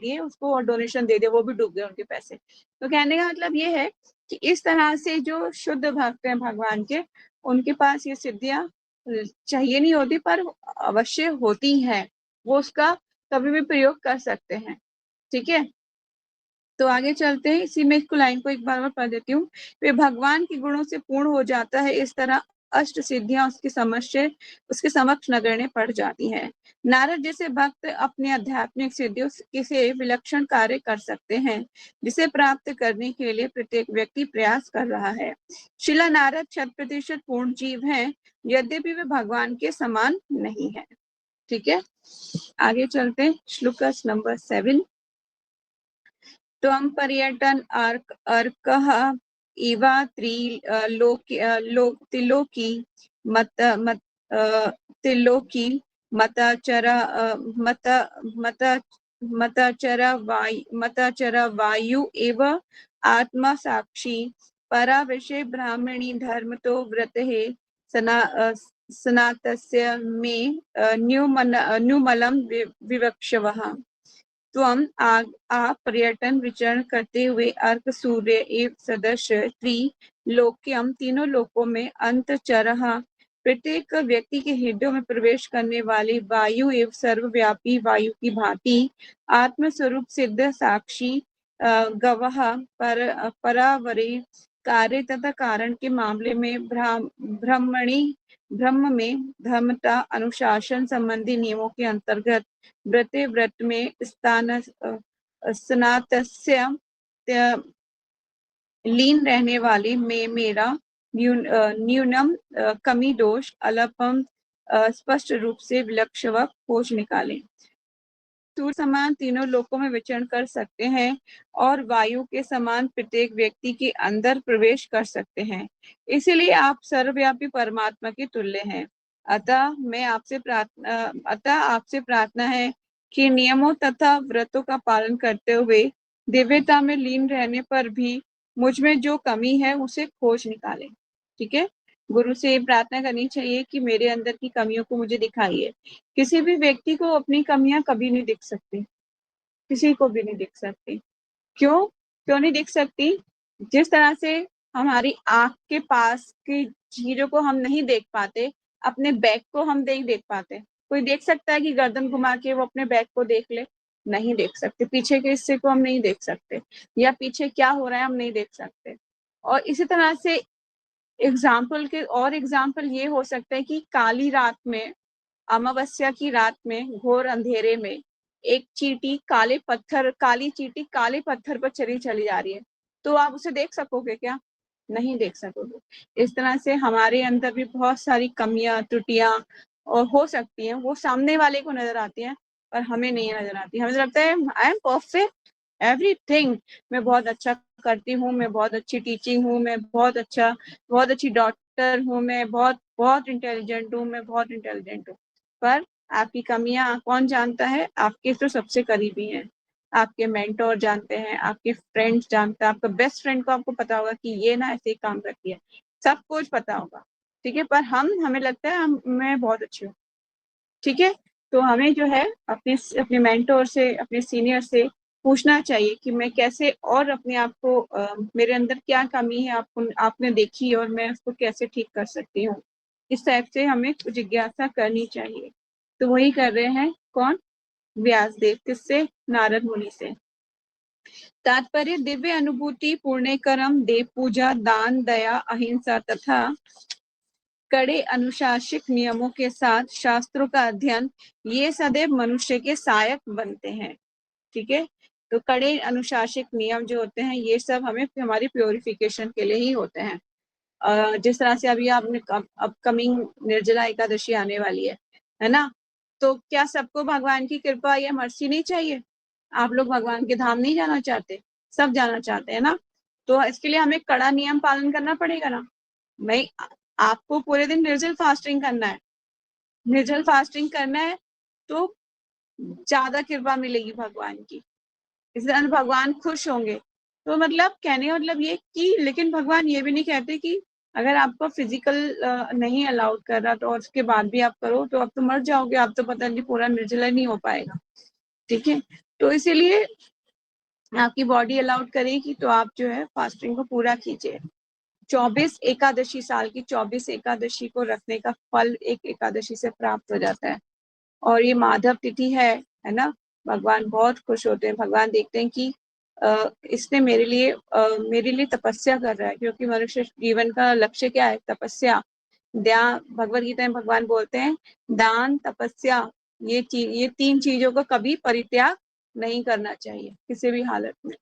A: लिए उसको और डोनेशन दे दिया, वो भी डूब गए उनके पैसे। तो कहने का मतलब ये है कि इस तरह से जो शुद्ध भक्त हैं भगवान के, उनके पास ये सिद्धियां चाहिए नहीं होती, पर अवश्य होती हैं, वो उसका कभी भी प्रयोग कर सकते हैं। ठीक है, तो आगे चलते हैं, इसी में इसको लाइन को एक बार और पढ़ देती हूँ। वे भगवान के गुणों से पूर्ण हो जाता है, इस तरह अष्ट सिद्धियां उसके समक्ष नगण्य पड़ जाती हैं। नारद जैसे भक्त अपने आध्यात्मिक सिद्धियों से विलक्षण कार्य कर सकते हैं, जिसे प्राप्त करने के लिए प्रत्येक व्यक्ति प्रयास कर रहा है। शिला नारद 100% पूर्ण जीव हैं, यद्यपि वे भगवान के समान नहीं है। ठीक है, आगे चलते हैं, श्लोक नंबर 7। त्वं पर्यटन अर्कः इव त्रिलोकी मत मत त्रिलोकी मतचर मत मत मतचर वायु एव आत्मा साक्षी परा विषय ब्राह्मणी धर्म तो व्रत है सनातस्य मे न्यूमलम विवक्षवः। त्वं आप पर्यटन विचरण करते हुए अर्क सूर्य एवं सदस्य त्रिलोक्यम तीनों लोकों में अंतचरः प्रत्येक व्यक्ति के हृदय में प्रवेश करने वाली वायु एवं सर्वव्यापी वायु की भांति आत्मस्वरूप सिद्ध साक्षी गवाह परावरे कार्य तथा कारण के मामले में ब्रह्म में धर्मता अनुशासन संबंधी नियमों के अंतर्गत व्रत में स्नातस्य लीन रहने वाले में मेरा न्यूनम कमी दोष अल्पम स्पष्ट रूप से विलक्षण खोज निकालें। सूर्य समान तीनों लोकों में विचरण कर सकते हैं और वायु के समान प्रत्येक व्यक्ति के अंदर प्रवेश कर सकते हैं, इसीलिए आप सर्वव्यापी परमात्मा के तुल्य हैं। अतः आपसे प्रार्थना है कि नियमों तथा व्रतों का पालन करते हुए दिव्यता में लीन रहने पर भी मुझ में जो कमी है उसे खोज निकालें। ठीक है, गुरु से प्रार्थना करनी चाहिए कि मेरे अंदर की कमियों को मुझे दिखाइए। किसी भी व्यक्ति को अपनी कमियां कभी नहीं दिख सकती, किसी को भी नहीं दिख सकती। क्यों नहीं दिख सकती? जिस तरह से हमारी आंख के पास की चीजों को हम नहीं देख पाते, अपने बैग को हम नहीं देख पाते। कोई देख सकता है कि गर्दन घुमा के वो अपने बैग को देख ले? नहीं देख सकते। पीछे के हिस्से को हम नहीं देख सकते, या पीछे क्या हो रहा है हम नहीं देख सकते। और इसी तरह से एग्जाम्पल ये हो सकता है कि काली रात में, अमावस्या की रात में, घोर अंधेरे में एक चींटी काली चींटी काले पत्थर पर चली जा रही है, तो आप उसे देख सकोगे क्या? नहीं देख सकोगे। इस तरह से हमारे अंदर भी बहुत सारी कमियां, त्रुटियां और हो सकती हैं, वो सामने वाले को नजर आती हैं पर हमें नहीं नजर आती। हमें लगता है आई एम परफेक्ट एवरीथिंग, मैं बहुत अच्छा करती हूँ, मैं बहुत अच्छी टीचिंग हूँ, मैं बहुत अच्छी डॉक्टर हूँ, मैं बहुत बहुत इंटेलिजेंट हूँ, मैं बहुत इंटेलिजेंट हूँ। पर आपकी कमियां कौन जानता है? आपके तो सबसे करीबी हैं, आपके मेंटोर जानते हैं, आपके फ्रेंड्स जानते हैं, आपका बेस्ट फ्रेंड को आपको पता होगा कि ये ना ऐसे ही काम करती है, सब कुछ पता होगा, ठीक है। पर हमें लगता है मैं बहुत अच्छी हूँ, ठीक है। तो हमें जो है अपने मेंटोर से, अपने सीनियर से पूछना चाहिए कि मैं कैसे और अपने आप को मेरे अंदर क्या कमी है आपने देखी और मैं उसको कैसे ठीक कर सकती हूँ। इस टाइप से हमें जिज्ञासा करनी चाहिए। तो वही कर रहे हैं कौन? व्यासदेव। किससे? नारद मुनि से। तात्पर्य दिव्य अनुभूति, पुण्य कर्म, देव पूजा, दान, दया, अहिंसा तथा कड़े अनुशासिक नियमों के साथ शास्त्रों का अध्ययन, ये सदैव मनुष्य के सहायक बनते हैं, ठीक है। तो कड़े अनुशासिक नियम जो होते हैं ये सब हमें हमारी प्योरिफिकेशन के लिए ही होते हैं। जिस तरह से अभी आपने अपकमिंग निर्जला एकादशी आने वाली है ना? तो क्या सबको भगवान की कृपा या मर्सी नहीं चाहिए? आप लोग भगवान के धाम नहीं जाना चाहते? सब जाना चाहते हैं ना? तो इसके लिए हमें कड़ा नियम पालन करना पड़ेगा ना। मैं आपको पूरे दिन निर्जल फास्टिंग करना है, निर्जल फास्टिंग करना है तो ज्यादा कृपा मिलेगी भगवान की, इस तरह भगवान खुश होंगे। तो मतलब कहने का मतलब ये कि लेकिन भगवान ये भी नहीं कहते कि अगर आपको फिजिकल नहीं अलाउड कर रहा तो और उसके बाद भी आप करो तो आप तो मर जाओगे, आप तो पता नहीं पूरा निर्जला नहीं हो पाएगा, ठीक है। तो इसीलिए आपकी बॉडी अलाउड करेगी तो आप जो है फास्टिंग को पूरा कीजिए। 24 एकादशी, साल की 24 एकादशी को रखने का फल एक एकादशी से प्राप्त हो जाता है। और ये माधव तिथि है ना? भगवान बहुत खुश होते हैं, भगवान देखते हैं कि इसने मेरे लिए तपस्या कर रहा है, क्योंकि मनुष्य जीवन का लक्ष्य क्या है? तपस्या। भगवत गीता में भगवान बोलते हैं दान, तपस्या, ये 3 चीजों को कभी परित्याग नहीं करना चाहिए किसी भी हालत में,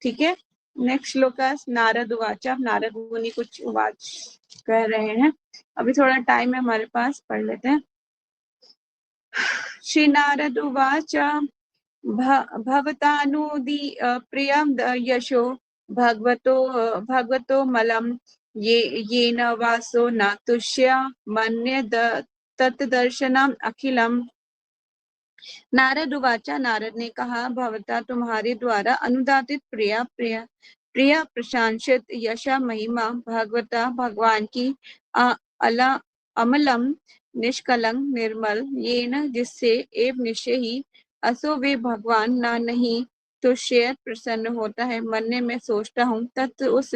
A: ठीक है। नेक्स्ट श्लोक नारद उवाच। नारद मुनि कुछ उवाच कह रहे हैं, अभी थोड़ा टाइम है हमारे पास, पढ़ लेते हैं। श्री नारद उवाच भवतानुदी प्रियं यशो भगवतो मलम येन वासो न तुष्य मन्ये तत्दर्शनम अखिलम। नारद उवाचा, नारद ने कहा भवता तुम्हारे द्वारा अनुदातित प्रिय प्रशंसित यशा महिमा भगवता भगवान की अला अमलम निष्कलंक निर्मल ये न जिससे एव निश्चय ही असो वे भगवान ना नहीं तो शेयर प्रसन्न होता है, मन में सोचता हूँ तत् उस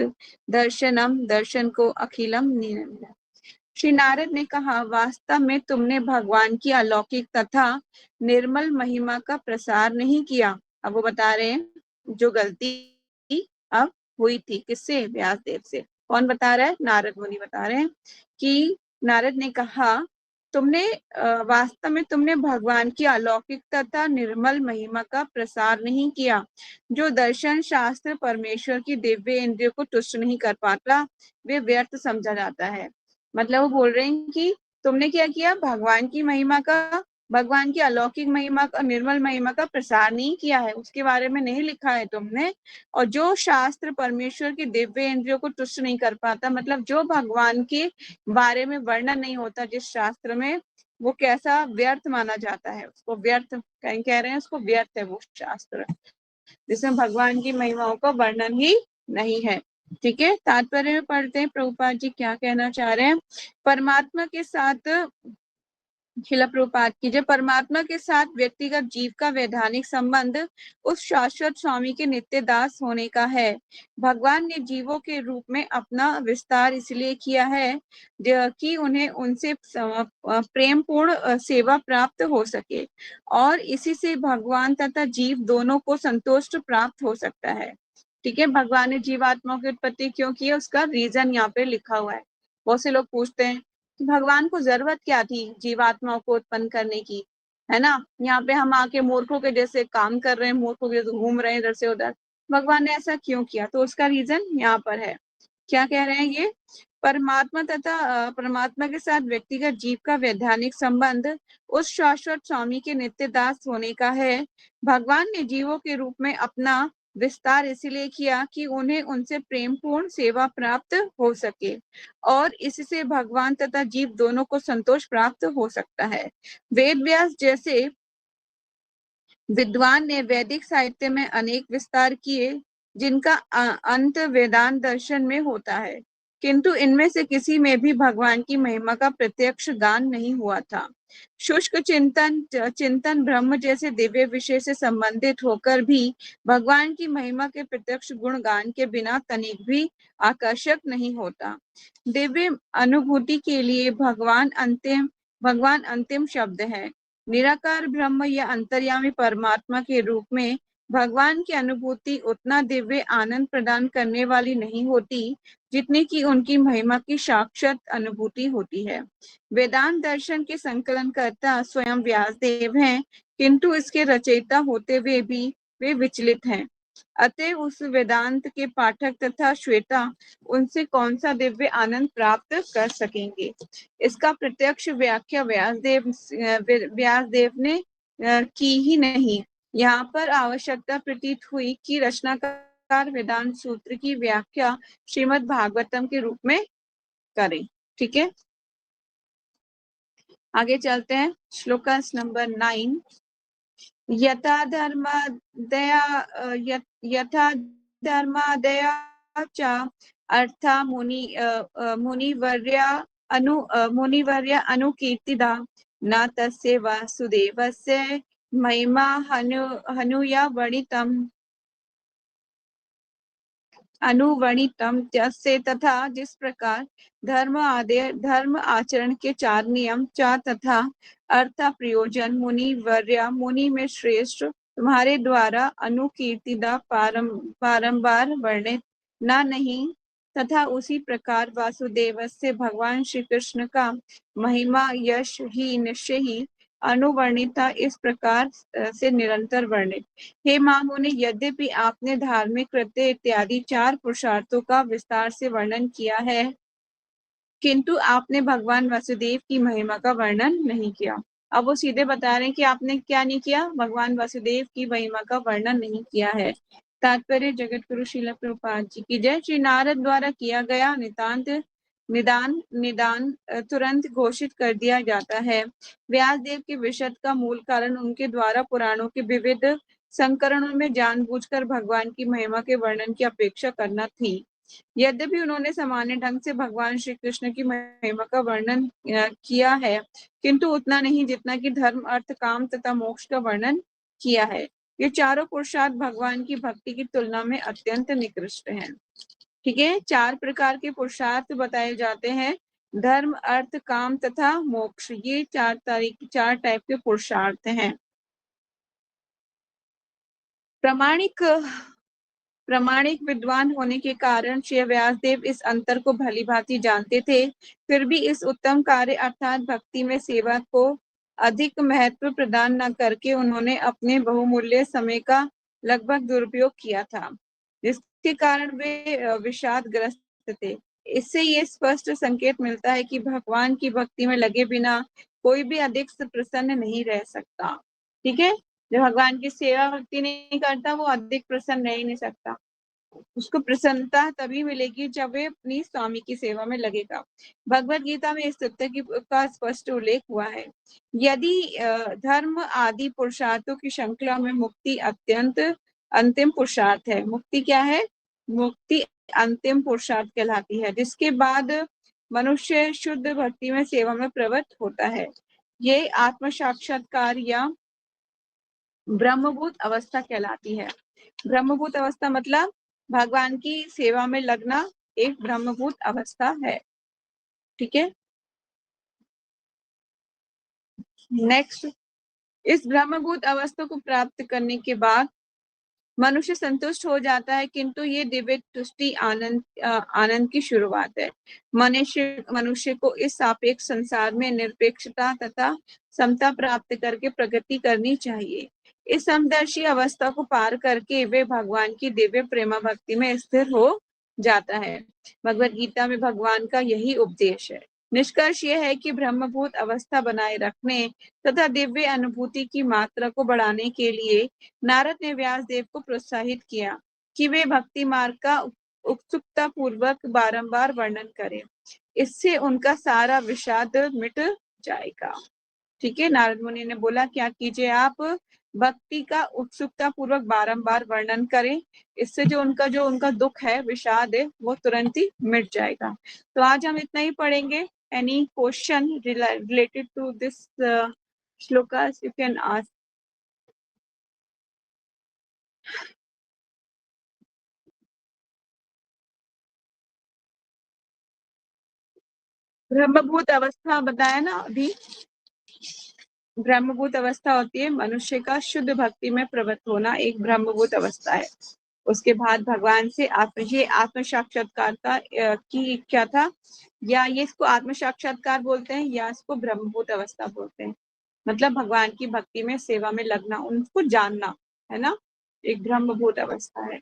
A: दर्शन को अखिलम निरंजन। श्री नारद ने कहा वास्तव में तुमने भगवान की अलौकिक तथा निर्मल महिमा का प्रसार नहीं किया। अब वो बता रहे हैं जो गलती अब हुई थी, किससे? व्यासदेव से। कौन बता रहा है? नारद मुनि बता रहे हैं कि नारद ने कहा तुमने वास्तव में तुमने भगवान की अलौकिक तथा निर्मल महिमा का प्रसार नहीं किया। जो दर्शन शास्त्र परमेश्वर की दिव्य इंद्रियों को तुष्ट नहीं कर पाता वे व्यर्थ समझा जाता है। मतलब वो बोल रहे हैं कि तुमने क्या किया? भगवान की अलौकिक महिमा का, निर्मल महिमा का प्रसार नहीं किया है, उसके बारे में नहीं लिखा है तुमने। और जो शास्त्र परमेश्वर की दिव्य इंद्रियों को तुष्ट नहीं कर पाता, मतलब जो भगवान के बारे में वर्णन नहीं होता जिस शास्त्र में, वो कैसा व्यर्थ माना जाता है, उसको व्यर्थ कह रहे हैं, उसको व्यर्थ है वो शास्त्र जिसमें भगवान की महिमाओं का वर्णन ही नहीं है, ठीक है। तात्पर्य में पढ़ते हैं प्रभुपाद जी क्या कहना चाह रहे हैं। परमात्मा के साथ शिला प्रभुपाद की जय। परमात्मा के साथ व्यक्तिगत जीव का वैधानिक संबंध उस शाश्वत स्वामी के नित्य दास होने का है। भगवान ने जीवों के रूप में अपना विस्तार इसलिए किया है कि उन्हें उनसे प्रेम पूर्ण सेवा प्राप्त हो सके और इसी से भगवान तथा जीव दोनों को संतोष प्राप्त हो सकता है, ठीक है। भगवान ने जीवात्माओं की उत्पत्ति क्यों की है उसका रीजन यहाँ पे लिखा हुआ है। बहुत से लोग पूछते हैं कि भगवान को जरूरत क्या थी जीवात्माओं को उत्पन्न करने की, है ना। यहाँ पे हम आके मूर्खों के जैसे काम कर रहे हैं, मूर्खों के जैसे घूम रहे हैं इधर से उधर। भगवान ने ऐसा क्यों किया? तो उसका रीजन यहाँ पर है। क्या कह रहे हैं ये? परमात्मा तथा परमात्मा के साथ व्यक्तिगत जीव का वैधानिक संबंध उस शाश्वत स्वामी के नित्य दास होने का है। भगवान ने जीवों के रूप में अपना विस्तार इसलिए किया कि उन्हें उनसे प्रेमपूर्ण सेवा प्राप्त हो सके और इससे भगवान तथा जीव दोनों को संतोष प्राप्त हो सकता है। वेद व्यास जैसे विद्वान ने वैदिक साहित्य में अनेक विस्तार किए जिनका अंत वेदांत दर्शन में होता है, किंतु इनमें से किसी में भी भगवान की महिमा का प्रत्यक्ष गान नहीं हुआ था। शुष्क चिंतन ब्रह्म जैसे दिव्य विषय से संबंधित होकर भी भगवान की महिमा के प्रत्यक्ष गुण गान के बिना तनिक भी आकर्षक नहीं होता। दिव्य अनुभूति के लिए भगवान अंतिम शब्द है। निराकार ब्रह्म या अंतर्यामी परमात्मा के रूप में भगवान की अनुभूति उतना दिव्य आनंद प्रदान करने वाली नहीं होती जितनी कि उनकी महिमा की साक्षात अनुभूति होती है। वेदांत दर्शन के संकलनकर्ता स्वयं व्यासदेव हैं, किंतु इसके रचयिता होते हुए भी वे विचलित हैं। अतः उस वेदांत के पाठक तथा श्वेता उनसे कौन सा दिव्य आनंद प्राप्त कर सकेंगे? इसका प्रत्यक्ष व्याख्या व्यासदेव ने की ही नहीं। यहाँ पर आवश्यकता प्रतीत हुई कि रचनाकार वेदांत सूत्र की व्याख्या श्रीमद् भागवतम के रूप में करें। ठीक है, आगे चलते हैं। श्लोकास नंबर 9। यथा धर्मादया च अर्था मुनिवर्य अनुकीर्तिदा न तस्य वासुदेवस्य महिमा हनुया अनुवर्णितम तस्य तथा जिस प्रकार धर्म आचरण के 4 नियम 4 तथा अर्थ प्रयोजन मुनि में श्रेष्ठ तुम्हारे द्वारा अनुकीर्तिदा बारंबार वर्णित न नहीं, तथा उसी प्रकार वासुदेव से भगवान श्री कृष्ण का महिमा यश ही निश्चय ही अनुवर्णिता इस प्रकार से निरंतर वर्णित। हे महामुनि, यद्यपि आपने धार्मिक कृत्य इत्यादि 4 पुरुषार्थों का विस्तार से वर्णन किया है, किंतु आपने भगवान वासुदेव की महिमा का वर्णन नहीं किया। अब वो सीधे बता रहे हैं कि आपने क्या नहीं किया? भगवान वासुदेव की महिमा का वर्णन नहीं किया है। तात्पर्य जगत गुरु श्रील प्रभुपाद जी की जय। श्री नारद द्वारा किया गया निदान तुरंत घोषित कर दिया जाता है। व्यासदेव के विशद का मूल कारण उनके द्वारा पुराणों के विविध संकरणों में जानबूझकर भगवान की महिमा के वर्णन की अपेक्षा करना थी। यद्यपि उन्होंने सामान्य ढंग से भगवान श्री कृष्ण की महिमा का वर्णन किया है, किंतु उतना नहीं जितना कि धर्म अर्थ काम तथा मोक्ष का वर्णन किया है। ये चारों पुरुषार्थ भगवान की भक्ति की तुलना में अत्यंत निकृष्ट हैं। ठीक है, 4 प्रकार के पुरुषार्थ बताए जाते हैं। धर्म अर्थ काम तथा मोक्ष, ये 4 टाइप के पुरुषार्थ हैं। प्रामाणिक विद्वान होने के कारण श्री व्यासदेव इस अंतर को भली भांति जानते थे। फिर भी इस उत्तम कार्य अर्थात भक्ति में सेवा को अधिक महत्व प्रदान न करके उन्होंने अपने बहुमूल्य समय का लगभग दुरुपयोग किया था, जिसके कारण वे विषादग्रस्त थे। इससे ये स्पष्ट संकेत मिलता है कि भगवान की भक्ति में लगे बिना कोई भी अधिक प्रसन्न नहीं रह सकता। ठीक है, जो भगवान की सेवा भक्ति नहीं करता वो अधिक प्रसन्न रह ही नहीं सकता। उसको प्रसन्नता तभी मिलेगी जब वे अपनी स्वामी की सेवा में लगेगा। भगवत गीता में इस तथ्य का स्पष्ट उल्लेख हुआ है। यदि धर्म आदि पुरुषार्थों की श्रृंखला में मुक्ति अत्यंत अंतिम पुरुषार्थ है। मुक्ति क्या है? मुक्ति अंतिम पुरुषार्थ कहलाती है, जिसके बाद मनुष्य शुद्ध भक्ति में सेवा में प्रवृत्त होता है। ये आत्म साक्षात्कार या ब्रह्मभूत अवस्था कहलाती है। ब्रह्मभूत अवस्था मतलब भगवान की सेवा में लगना एक ब्रह्मभूत अवस्था है। ठीक है, नेक्स्ट, इस ब्रह्मभूत अवस्था को प्राप्त करने के बाद मनुष्य संतुष्ट हो जाता है, किंतु ये दिव्य तुष्टि आनंद की शुरुआत है। मनुष्य को इस सापेक्ष संसार में निरपेक्षता तथा समता प्राप्त करके प्रगति करनी चाहिए। इस समदर्शी अवस्था को पार करके वे भगवान की दिव्य प्रेमा भक्ति में स्थिर हो जाता है। भगवत गीता में भगवान का यही उपदेश है। निष्कर्ष यह है कि ब्रह्मभूत अवस्था बनाए रखने तथा दिव्य अनुभूति की मात्रा को बढ़ाने के लिए नारद ने व्यास देव को प्रोत्साहित किया कि वे भक्ति मार्ग का उत्सुकता पूर्वक बारंबार वर्णन करें। इससे उनका सारा विषाद मिट जाएगा। ठीक है, नारद मुनि ने बोला क्या कीजिए आप भक्ति का उत्सुकता पूर्वक बारंबार वर्णन करें, इससे जो उनका दुख है, विषाद है, वो तुरंत ही मिट जाएगा। तो आज हम इतना ही पढ़ेंगे। Any question related to this shlokas you can ask. ब्रह्मभूत अवस्था बताया ना अभी। ब्रह्मभूत अवस्था होती है मनुष्य का शुद्ध भक्ति में प्रवृत्त होना, एक ब्रह्मभूत अवस्था है। उसके बाद भगवान से ये आत्म साक्षात्कार का की क्या था, या ये इसको आत्म साक्षात्कार बोलते हैं या इसको ब्रह्मभूत अवस्था बोलते हैं। मतलब भगवान की भक्ति में सेवा में लगना, उनको जानना, है ना, एक ब्रह्मभूत अवस्था है।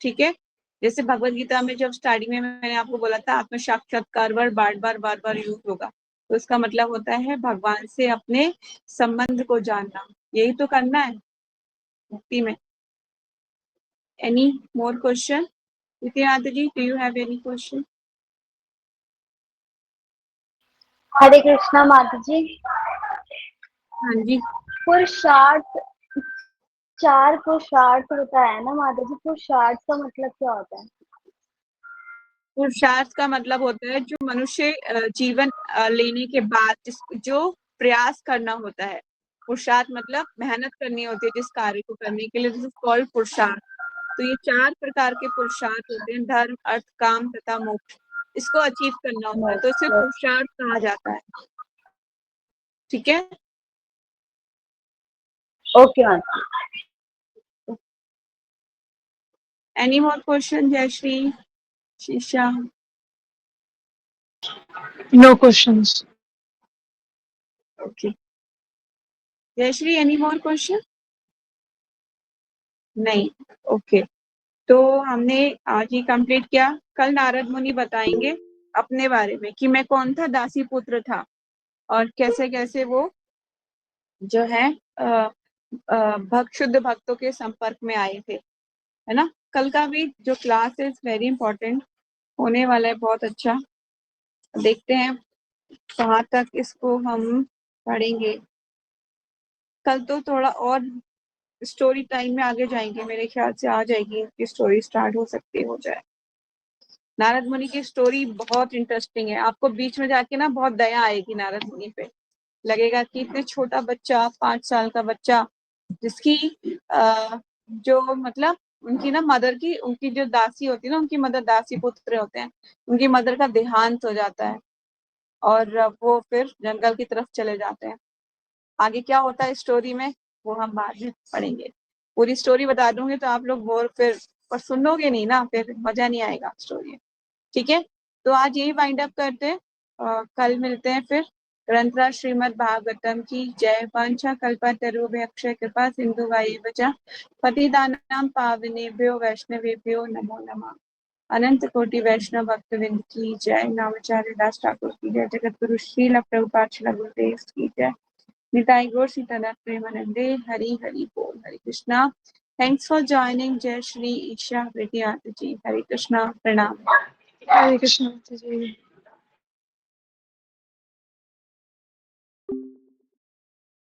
A: ठीक है, जैसे भगवत गीता में जब स्टार्टिंग में मैंने आपको बोला था आत्म साक्षात्कार वर्ड बार बार यूज होगा, तो इसका मतलब होता है भगवान से अपने संबंध को जानना, यही तो करना है भक्ति में। Any more question? Nityanand ji, do you have any question?
B: Hare Krishna माता जी।
A: हाँ जी।
B: पुरुषार्थ, 4 पुरुषार्थ बताया ना माता जी, पुरुषार्थ का मतलब क्या होता है?
A: पुरुषार्थ का मतलब होता है जो मनुष्य जीवन लेने के बाद जो प्रयास करना होता है। पुरुषार्थ मतलब मेहनत करनी होती है जिस कार्य को करने के लिए, दिस इज कॉल्ड पुरुषार्थ। तो ये 4 प्रकार के पुरुषार्थ होते हैं, धर्म, अर्थ, काम तथा मोक्ष। इसको अचीव करना होता है, तो इसे पुरुषार्थ कहा जाता है। ठीक है,
B: ओके माता।
A: Any more question? जयश्री, शीशा?
C: No questions.
A: Okay, Jayashree, any more question? नहीं, ओके। तो हमने आज ही कंप्लीट किया। कल नारद मुनि बताएंगे अपने बारे में कि मैं कौन था दासी पुत्र था और कैसे कैसे वो जो है शुद्ध भक्तों के संपर्क में आए थे, है ना। कल का भी जो क्लास है वेरी इंपॉर्टेंट होने वाला है, बहुत अच्छा। देखते हैं कहाँ तक इसको हम पढ़ेंगे। कल तो थोड़ा और स्टोरी टाइम में आगे जाएंगे, मेरे ख्याल से आ जाएगी कि स्टोरी स्टार्ट हो सकती हो जाए। नारद मुनि की स्टोरी बहुत इंटरेस्टिंग है, आपको बीच में जाके ना बहुत दया आएगी नारद मुनि पे। लगेगा कि इतने छोटा बच्चा, 5 साल का बच्चा, जिसकी जो मतलब उनकी ना मदर की, उनकी जो दासी होती है ना, उनकी मदर, दासी पुत्र होते हैं, उनकी मदर का देहांत हो जाता है और वो फिर जंगल की तरफ चले जाते हैं। आगे क्या होता है स्टोरी में वो हम बाद में पढ़ेंगे। पूरी स्टोरी बता दूंगी तो आप लोग बोर फिर पर सुनोगे नहीं ना, फिर मजा नहीं आएगा स्टोरी। ठीक है, तो आज यही वाइंड अप करते हैं, कल मिलते हैं फिर। ग्रंथराज श्रीमद् भागवतम की जय। वांछा कल्पतरुभ्य अक्षय कृपा सिंधु वाचा पतितानां पावनेभ्यो वैष्णवेभ्यो नमो नमः। अनंत कोटि वैष्णव भक्तवृंद की जय। नामाचार्य दास ठाकुर की जय। जगत गुरु श्रील प्रभुपाद श्रील गुरुदेव की जय। निताई गौर सीतानाथ प्रेमानंदे। हरि हरि बोल। Hare Krishna. Thanks for joining. जय श्री ईशा विद्यार्थी जी। हरे कृष्णा, प्रणाम।
C: Hare Krishna.